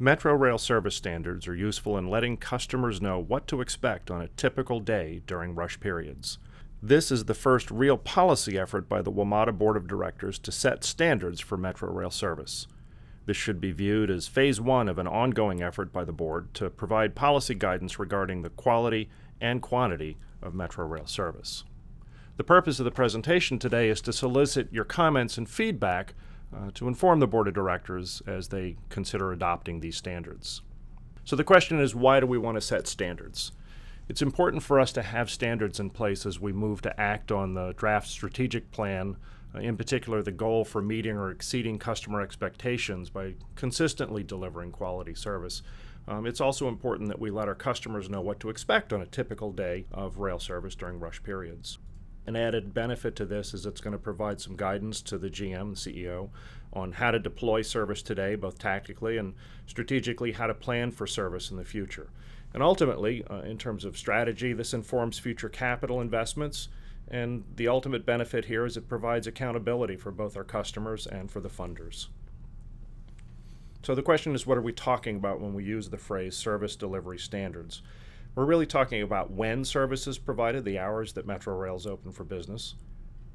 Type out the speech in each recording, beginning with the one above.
Metrorail service standards are useful in letting customers know what to expect on a typical day during rush periods. This is the first real policy effort by the WMATA Board of Directors to set standards for Metrorail service. This should be viewed as phase one of an ongoing effort by the board to provide policy guidance regarding the quality and quantity of Metrorail service. The purpose of the presentation today is to solicit your comments and feedback to inform the Board of Directors as they consider adopting these standards. So the question is, why do we want to set standards? It's important for us to have standards in place as we move to act on the draft strategic plan, in particular the goal for meeting or exceeding customer expectations by consistently delivering quality service. It's also important that we let our customers know what to expect on a typical day of rail service during rush periods. An added benefit to this is it's going to provide some guidance to the GM, the CEO, on how to deploy service today, both tactically and strategically, how to plan for service in the future. And ultimately, in terms of strategy, this informs future capital investments, and the ultimate benefit here is it provides accountability for both our customers and for the funders. So the question is, what are we talking about when we use the phrase service delivery standards? We're really talking about when service is provided, the hours that Metrorail is open for business.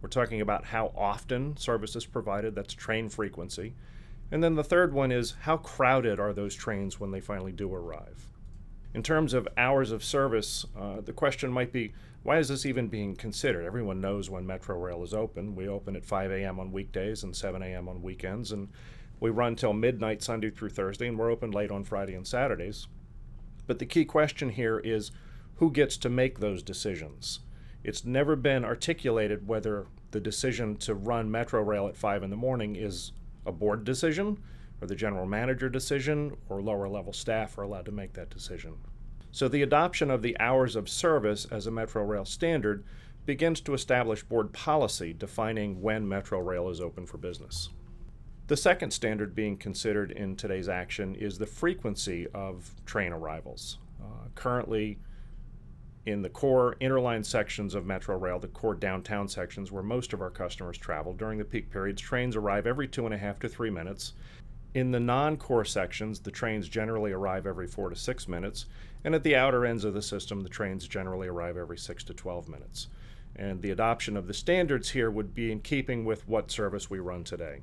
We're talking about how often service is provided, that's train frequency. And then the third one is, how crowded are those trains when they finally do arrive? In terms of hours of service, the question might be, why is this even being considered? Everyone knows when Metrorail is open. We open at 5 a.m. on weekdays and 7 a.m. on weekends, and we run till midnight Sunday through Thursday, and we're open late on Friday and Saturdays. But the key question here is, who gets to make those decisions? It's never been articulated whether the decision to run Metrorail at 5 in the morning is a board decision, or the general manager decision, or lower level staff are allowed to make that decision. So the adoption of the hours of service as a Metrorail standard begins to establish board policy defining when Metrorail is open for business. The second standard being considered in today's action is the frequency of train arrivals. Currently, in the core interline sections of Metrorail, the core downtown sections where most of our customers travel, during the peak periods, trains arrive every 2.5 to 3 minutes. In the non-core sections, the trains generally arrive every 4 to 6 minutes, and at the outer ends of the system, the trains generally arrive every 6 to 12 minutes. And the adoption of the standards here would be in keeping with what service we run today.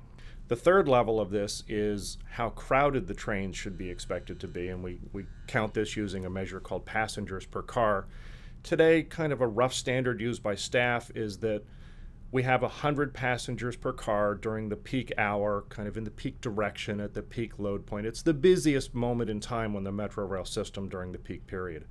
The third level of this is how crowded the trains should be expected to be, and we count this using a measure called passengers per car. Today, kind of a rough standard used by staff is that we have 100 passengers per car during the peak hour, kind of in the peak direction at the peak load point. It's the busiest moment in time on the Metrorail system during the peak period.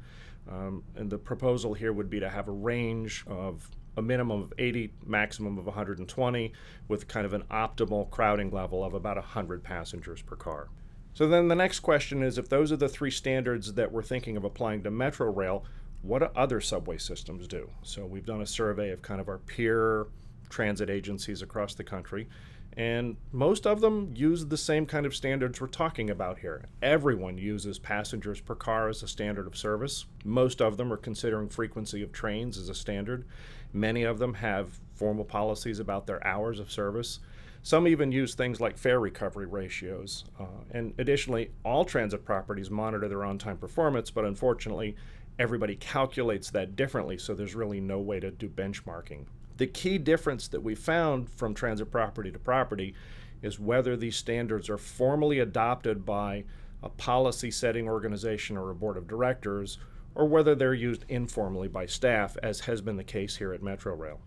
And the proposal here would be to have a range of a minimum of 80, maximum of 120, with kind of an optimal crowding level of about 100 passengers per car. So then the next question is, if those are the three standards that we're thinking of applying to Metrorail, what do other subway systems do? So we've done a survey of kind of our peer transit agencies across the country, and most of them use the same kind of standards we're talking about here. Everyone uses passengers per car as a standard of service. Most of them are considering frequency of trains as a standard. Many of them have formal policies about their hours of service. Some even use things like fare recovery ratios. And additionally, all transit properties monitor their on-time performance, but unfortunately, everybody calculates that differently, so there's really no way to do benchmarking. The key difference that we found from transit property to property is whether these standards are formally adopted by a policy-setting organization or a board of directors, or whether they're used informally by staff, as has been the case here at Metrorail.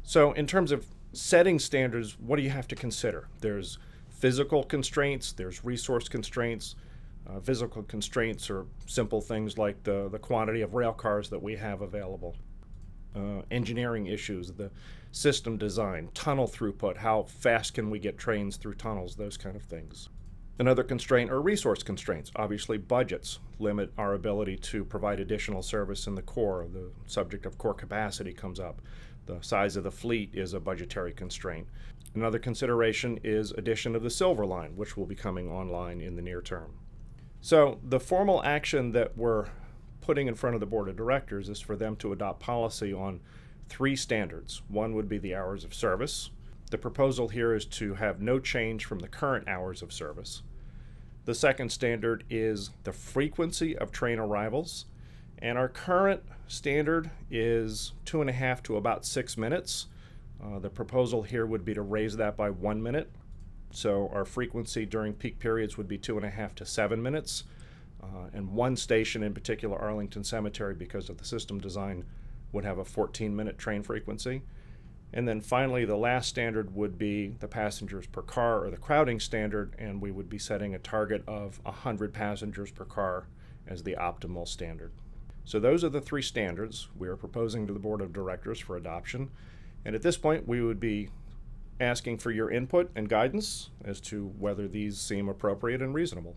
So in terms of setting standards, what do you have to consider? There's physical constraints, there's resource constraints. Physical constraints are simple things like the quantity of rail cars that we have available. Engineering issues, the system design, tunnel throughput, how fast can we get trains through tunnels, those kind of things. Another constraint are resource constraints. Obviously, budgets limit our ability to provide additional service in the core. The subject of core capacity comes up. The size of the fleet is a budgetary constraint. Another consideration is addition of the Silver Line, which will be coming online in the near term. So the formal action that we're putting in front of the board of directors is for them to adopt policy on three standards. One would be the hours of service. The proposal here is to have no change from the current hours of service. The second standard is the frequency of train arrivals. And our current standard is 2.5 to about 6 minutes. The proposal here would be to raise that by 1 minute. So our frequency during peak periods would be 2.5 to 7 minutes. And one station in particular, Arlington Cemetery, because of the system design, would have a 14-minute train frequency. And then finally, the last standard would be the passengers per car, or the crowding standard, and we would be setting a target of 100 passengers per car as the optimal standard. So those are the three standards we are proposing to the Board of Directors for adoption. And at this point, we would be asking for your input and guidance as to whether these seem appropriate and reasonable.